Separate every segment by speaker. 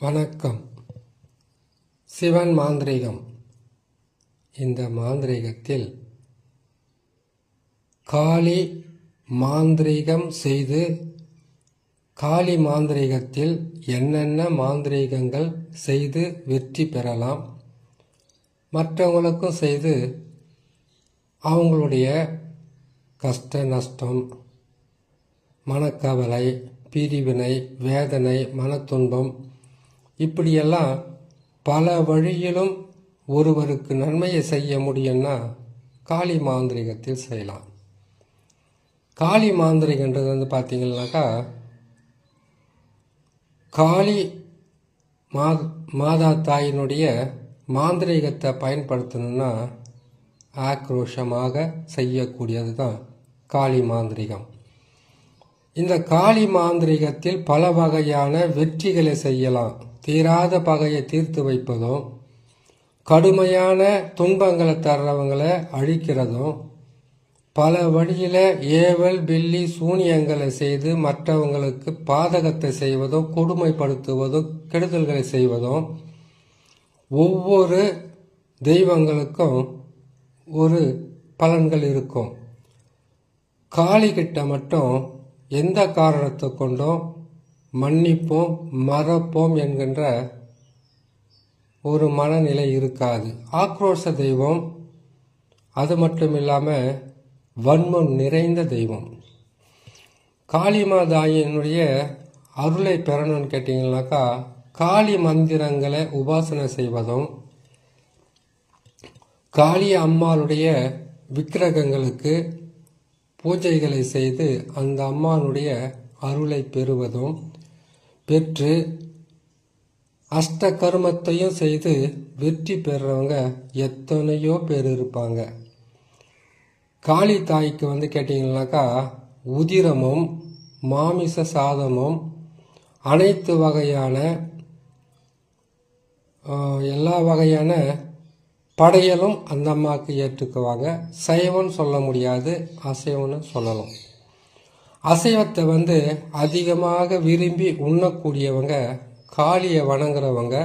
Speaker 1: வணக்கம். சிவன் மாந்திரீகம். இந்த மாந்திரீகத்தில் காளி மாந்திரீகம் செய்து காளி மாந்திரீகத்தில் என்னென்ன மாந்திரீகங்கள் செய்து வெற்றி பெறலாம், மற்றவங்களுக்கும் செய்து அவங்களுடைய கஷ்ட நஷ்டம், மனக்கவலை, பிரிவினை, வேதனை, மனத்துன்பம் இப்படியெல்லாம் பல வழியிலும் ஒருவருக்கு நன்மையை செய்ய முடியும்னா காளி மாந்திரிகத்தில் செய்யலாம். காளி மாந்திரிகன்றது பார்த்தீங்கன்னாக்கா, காளி மாதா தாயினுடைய மாந்திரீகத்தை பயன்படுத்தணும்னா ஆக்ரோஷமாக செய்யக்கூடியது தான் காளி மாந்திரிகம். இந்த காளி மாந்திரிகத்தில் பல வகையான வெற்றிகளை செய்யலாம். தீராத பகையை தீர்த்து வைப்பதும், கடுமையான துன்பங்களை தர்றவங்களை அழிக்கிறதும், பல வழியில் ஏவல் பில்லி சூனியங்களை செய்து மற்றவங்களுக்கு பாதகத்தை செய்வதும், கொடுமைப்படுத்துவதும், கெடுதல்களை செய்வதும், ஒவ்வொரு தெய்வங்களுக்கும் ஒரு பலன்கள் இருக்கும். காளிகிட்ட மட்டும் எந்த காரணத்தை கொண்டும் மன்னிப்போம் மறப்போம் என்கின்ற ஒரு மனநிலை இருக்காது. ஆக்ரோஷ தெய்வம், அது மட்டும் இல்லாமல் வன்மம் நிறைந்த தெய்வம். காளிமாதாயினுடைய அருளை பெறணும்னு கேட்டிங்கனாக்கா, காளி மந்திரங்களை உபாசனை செய்வதும், காளி அம்மாளுடைய விக்கிரகங்களுக்கு பூஜைகளை செய்து அந்த அம்மானுடைய அருளை பெறுவதும், பெற்று அஷ்ட கர்மத்தையும் செய்து வெற்றி பெறுறவங்க எத்தனையோ பேர் இருப்பாங்க. காளி தாய்க்கு கேட்டிங்கனாக்கா, உதிரமும் மாமிச சாதமும் அனைத்து வகையான எல்லா வகையான படையலும் அந்த அம்மாவுக்கு ஏற்றுக்குவாங்க. சைவம்னு சொல்ல முடியாது, அசைவம்னு சொல்லலாம். அசைவத்தை அதிகமாக விரும்பி உண்ணக்கூடியவங்க, காளியை வணங்குறவங்க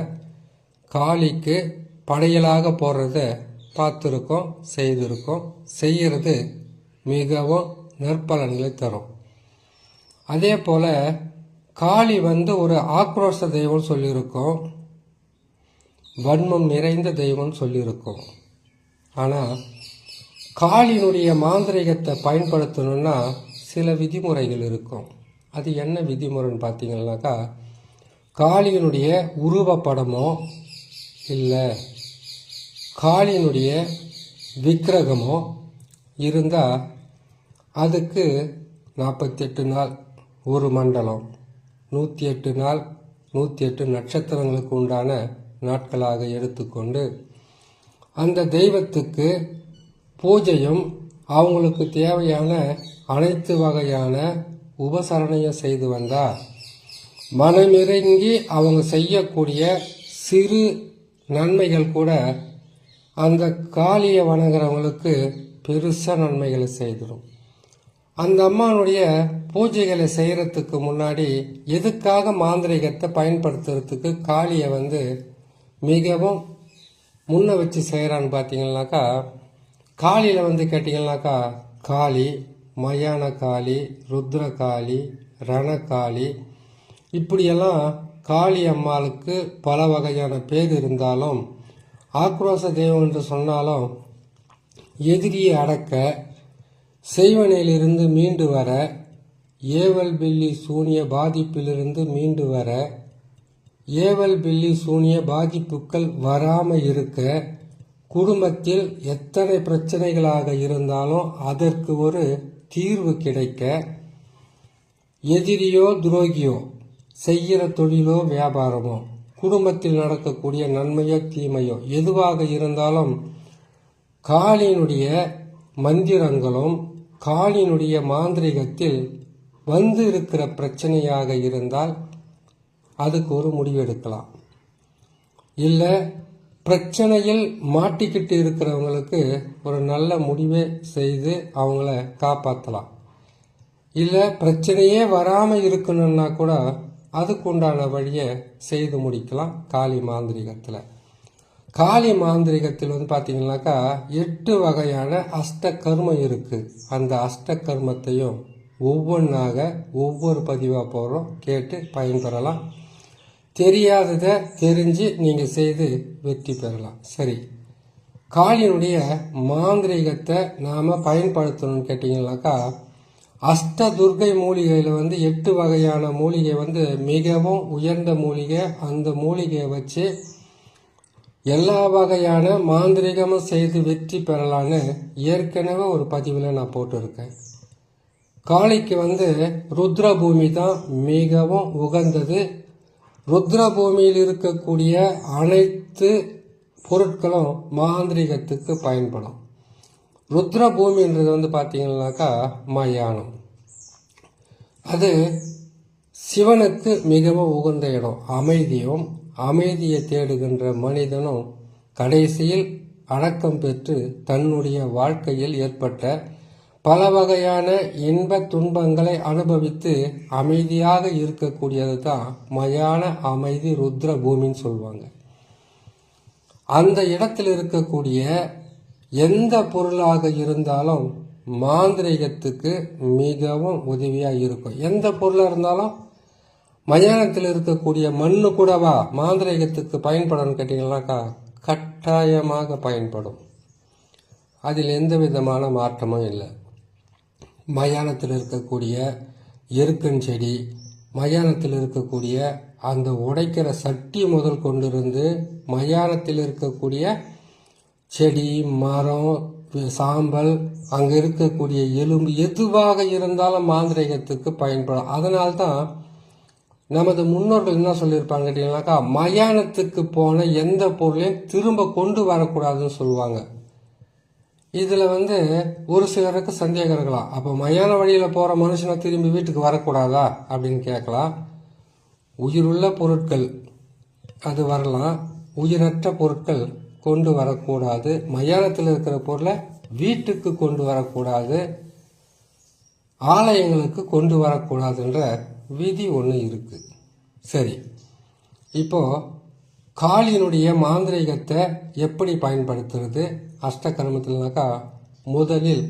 Speaker 1: காளிக்கு படையலாக போடுறத பார்த்துருக்கோம், செய்திருக்கோம். செய்கிறது மிகவும் நற்பலன்களை தரும். அதே போல் காளி ஒரு ஆக்ரோஷ தெய்வம் சொல்லியிருக்கோம், வன்மம் நிறைந்த தெய்வம் சொல்லியிருக்கோம். ஆனால் காளியினுடைய மாந்திரிகத்தை பயன்படுத்தணும்னா சில விதிமுறைகள் இருக்கும். அது என்ன விதிமுறைன்னு பார்த்தீங்கன்னாக்கா, காளியினுடைய உருவப்படமோ இல்லை காளியினுடைய விக்கிரகமோ இருந்தால் அதுக்கு 48 நாள், ஒரு மண்டலம், 108 நாள், 108 நட்சத்திரங்களுக்கு உண்டான நாட்களாக எடுத்துக்கொண்டு அந்த தெய்வத்துக்கு பூஜையும் அவங்களுக்கு தேவையான அனைத்து வகையான உபசரணையும் செய்து வந்தால், மனமிறங்கி அவங்க செய்யக்கூடிய சிறு நன்மைகள் கூட அந்த காளியை வணங்குறவங்களுக்கு பெருசாக நன்மைகளை செய்திடும். அந்த அம்மானுடைய பூஜைகளை செய்கிறதுக்கு முன்னாடி எதுக்காக மாந்திரிகத்தை பயன்படுத்துறதுக்கு காளியை மிகவும் முன்ன வச்சு செய்கிறான்னு பார்த்தீங்கன்னாக்கா, காளியில் கேட்டிங்கன்னாக்கா, காளி, மயான காளி, ருத்ர காளி, ரணகாளி இப்படியெல்லாம் காளி அம்மாளுக்கு பல வகையான பேர் இருந்தாலும், ஆக்ரோஷ தெய்வம் என்று சொன்னாலும் எதிரியை அடக்க, செய்வனையிலிருந்து மீண்டு வர, ஏவல் பில்லி சூனிய பாதிப்பிலிருந்து மீண்டு வர, ஏவல் பில்லி சூனிய பாதிப்புகள் வராமல் இருக்க, குடும்பத்தில் எத்தனை பிரச்சனைகளாக இருந்தாலும் அதற்கு ஒரு தீர்வு கிடைக்க, எதிரியோ துரோகியோ, செய்கிற தொழிலோ வியாபாரமோ, குடும்பத்தில் நடக்கக்கூடிய நன்மையோ தீமையோ எதுவாக இருந்தாலும் காளியினுடைய மந்திரங்களும் காளியினுடைய மாந்திரிகத்தில் இருக்கிற பிரச்சனையாக இருந்தால் அதுக்கு ஒரு முடிவு எடுக்கலாம். இல்லை பிரச்சனையில் மாட்டிக்கிட்டு இருக்கிறவங்களுக்கு ஒரு நல்ல முடிவை செய்து அவங்கள காப்பாற்றலாம். இல்லை பிரச்சனையே வராமல் இருக்கணும்னா கூட அதுக்குண்டான வழியை செய்து முடிக்கலாம் காளி மாந்திரிகத்தில். காளி மாந்திரிகத்தில் வந்து பார்த்தீங்கன்னாக்கா 8 வகையான அஷ்ட கர்மம் இருக்குது. அந்த அஷ்ட கர்மத்தையும் ஒவ்வொன்றாக ஒவ்வொரு பதிவாக போகிறோம், கேட்டு பயன்பெறலாம். தெரியாததை தெரிஞ்சு நீங்கள் செய்து வெற்றி பெறலாம். சரி, காளியினுடைய மாந்திரிகத்தை நாம் பயன்படுத்தணும்னு கேட்டிங்கனாக்கா, அஷ்ட துர்கை மூலிகையில் வந்து 8 வகையான மூலிகை வந்து மிகவும் உயர்ந்த மூலிகை. அந்த மூலிகையை வச்சு எல்லா வகையான மாந்திரிகமும் செய்து வெற்றி பெறலான்னு ஏற்கனவே ஒரு பதிவில் நான் போட்டிருக்கேன். காளிக்கு வந்து ருத்ரபூமி தான் மிகவும் உகந்தது. ருத்ரபூமியில் இருக்கக்கூடிய அனைத்து பொருட்களும் மாந்திரிகத்துக்கு பயன்படும். ருத்ரபூமின்றது வந்து பார்த்தீங்கன்னாக்கா மயானம். அது சிவனுக்கு மிகவும் உகந்த இடம். அமைதியை தேடுகின்ற மனிதனும் கடைசியில் அடக்கம் பெற்று தன்னுடைய வாழ்க்கையில் ஏற்பட்ட பல வகையான இன்ப துன்பங்களை அனுபவித்து அமைதியாக இருக்கக்கூடியது தான் மயான அமைதி ருத்ர பூமின்னு சொல்லுவாங்க. அந்த இடத்தில் இருக்கக்கூடிய எந்த பொருளாக இருந்தாலும் மாந்திரிகத்துக்கு மிகவும் உதவியாக இருக்கும். எந்த பொருளாக இருந்தாலும் மயானத்தில் இருக்கக்கூடிய மண்ணு கூடவா மாந்திரிகத்துக்கு பயன்படும் கேட்டிங்கன்னாக்கா, கட்டாயமாக பயன்படும். அதில் எந்த விதமான மாற்றமும் இல்லை. மயானத்தில் இருக்கக்கூடிய எருக்கன் செடி, மயானத்தில் இருக்கக்கூடிய அந்த உடைக்கிற சட்டி முதல் கொண்டிருந்து மயானத்தில் இருக்கக்கூடிய செடி, மரம், சாம்பல், அங்கே இருக்கக்கூடிய எலும்பு எதுவாக இருந்தாலும் மாந்திரிகத்துக்கு பயன்படும். அதனால்தான் நமது முன்னோர்கள் என்ன சொல்லியிருப்பாங்க கேட்டீங்கன்னாக்கா, மயானத்துக்கு போன எந்த பொருளையும் திரும்ப கொண்டு வரக்கூடாதுன்னு சொல்லுவாங்க. இதில் வந்து ஒரு சிலருக்கு சந்தேகம் இருக்கலாம். அப்போ மயான வழியில் போகிற மனுஷனை திரும்பி வீட்டுக்கு வரக்கூடாதா அப்படின்னு கேட்கலாம். உயிருள்ள பொருட்கள் அது வரலாம், உயிரற்ற பொருட்கள் கொண்டு வரக்கூடாது. மயானத்தில் இருக்கிற பொருளை வீட்டுக்கு கொண்டு வரக்கூடாது, ஆலயங்களுக்கு கொண்டு வரக்கூடாதுன்ற விதி ஒன்று இருக்குது. சரி, இப்போ காளியினுடைய மாந்திரிகத்தை எப்படி பயன்படுத்துறது அஷ்டகர்மத்தில்னாக்கா, முதலில்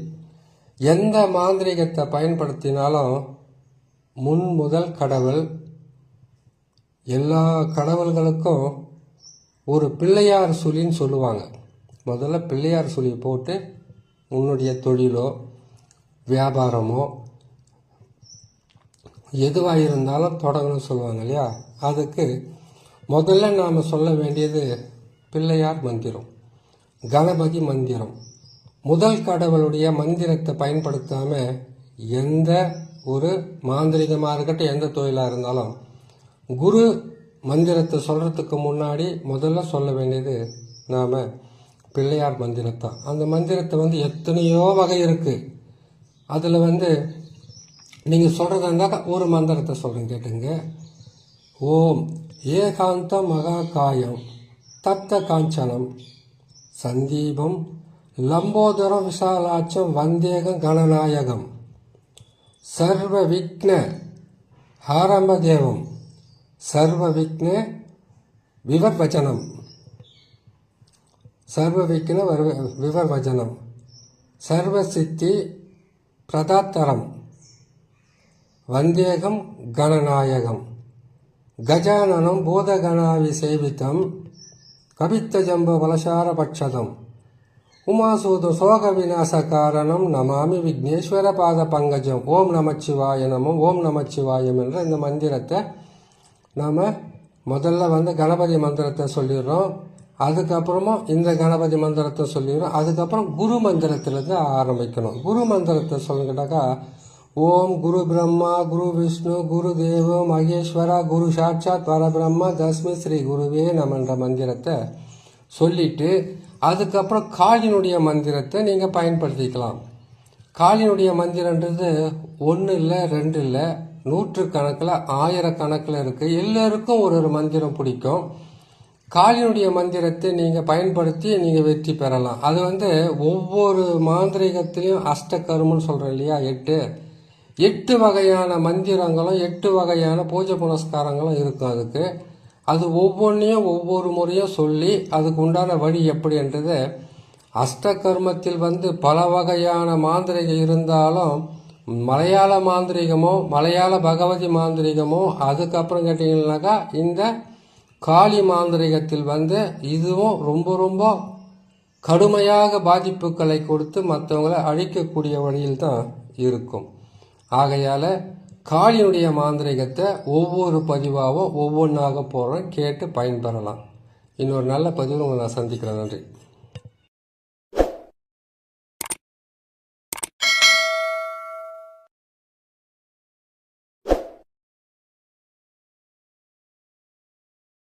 Speaker 1: எந்த மாந்திரிகத்தை பயன்படுத்தினாலும் முதல் கடவுள், எல்லா கடவுள்களுக்கும் ஒரு பிள்ளையார் சுழின்னு சொல்லுவாங்க. முதல்ல பிள்ளையார் சுழி போட்டு உன்னுடைய தொழிலோ வியாபாரமோ எதுவாக இருந்தாலும் தொடங்கணும்னு சொல்லுவாங்க இல்லையா. அதுக்கு முதல்ல நாம் சொல்ல வேண்டியது பிள்ளையார் மந்திரம், கணபதி மந்திரம். முதல் கடவுளுடைய மந்திரத்தை பயன்படுத்தாமல் எந்த ஒரு மாந்திரிகமாக இருக்கட்டும், எந்த தொழிலாக இருந்தாலும் குரு மந்திரத்தை சொல்கிறதுக்கு முன்னாடி முதல்ல சொல்ல வேண்டியது நாம் பிள்ளையார் மந்திரத்தான். அந்த மந்திரத்தை வந்து எத்தனையோ வகை இருக்குது. அதில் வந்து நீங்கள் சொல்கிறதா இருந்தால் ஒரு மந்திரத்தை சொல்கிறேன் கேட்டுங்க. ஓம் ஏகாந்த மகாகாயம் தப்த காஞ்சனம் சந்தீபம் லம்போதரம் விசாலாட்சம் வந்தேகம் கணநாயகம் சர்வ விக்ன ஹாரம்பதேவம் சர்வ விக்ன விவர்வச்சனம் சர்வ விக்ன விவர்வச்சனம் சர்வ சித்தி பிரதாத்தரம் வந்தேகம் கணநாயகம் கஜானனம் பூதகணாவி சேவித்தம் கபித்த ஜம்ப வலசார பட்சதம் உமாசூத சோக விநாச காரணம் நமாமி விக்னேஸ்வர பாத பங்கஜம் ஓம் நமச்சிவாய நமம் ஓம் நமச்சிவாயம் என்ற இந்த மந்திரத்தை நாம் முதல்ல வந்து கணபதி மந்திரத்தை சொல்லிடுறோம். அதுக்கப்புறமா இந்த கணபதி மந்திரத்தை சொல்லிடுறோம். அதுக்கப்புறம் குரு மந்திரத்திலேருந்து ஆரம்பிக்கணும். குரு மந்திரத்தை சொல்லிக்கிட்டாக்கா, ஓம் குரு பிரம்மா குரு விஷ்ணு குரு தேவ மகேஸ்வரா குரு சாட்சாத் பரபிரம்மா தஸ்மை ஸ்ரீ குருவே நமன்ற மந்திரத்தை சொல்லிட்டு அதுக்கப்புறம் காளியினுடைய மந்திரத்தை நீங்கள் பயன்படுத்திக்கலாம். காளியினுடைய மந்திரன்றது 1 இல்லை 2 இல்லை, 100 கணக்கில் 1000 கணக்கில் இருக்குது. எல்லோருக்கும் ஒரு மந்திரம் பிடிக்கும். காளியினுடைய மந்திரத்தை நீங்கள் பயன்படுத்தி நீங்கள் வெற்றி பெறலாம். அது வந்து ஒவ்வொரு மாந்திரிகத்திலையும் அஷ்டகர்மன்னு சொல்கிறோம் இல்லையா, 8 8 வகையான மந்திரங்களும் 8 வகையான பூஜை புனஸ்காரங்களும் இருக்கும் அதுக்கு. அது ஒவ்வொன்றையும் ஒவ்வொரு முறையும் சொல்லி அதுக்கு உண்டான வழி எப்படின்றது அஷ்டகர்மத்தில் பல வகையான மாந்திரிகம் இருந்தாலும் மலையாள மாந்திரிகமோ மலையாள பகவதி மாந்திரிகமோ அதுக்கப்புறம் கேட்டிங்கன்னாக்கா இந்த காளி மாந்திரிகத்தில் இதுவும் ரொம்ப ரொம்ப கடுமையாக பாதிப்புகளை கொடுத்து மற்றவங்களை அழிக்கக்கூடிய வழியில் தான் இருக்கும். ஆகையால் காளியினுடைய மாந்திரிகத்தை ஒவ்வொரு பதிவாகவும் ஒவ்வொன்றாக போடுறேன், கேட்டு பயன்பெறலாம். இன்னொரு நல்ல பதிவில் உங்களை நான் சந்திக்கிறேன். நன்றி.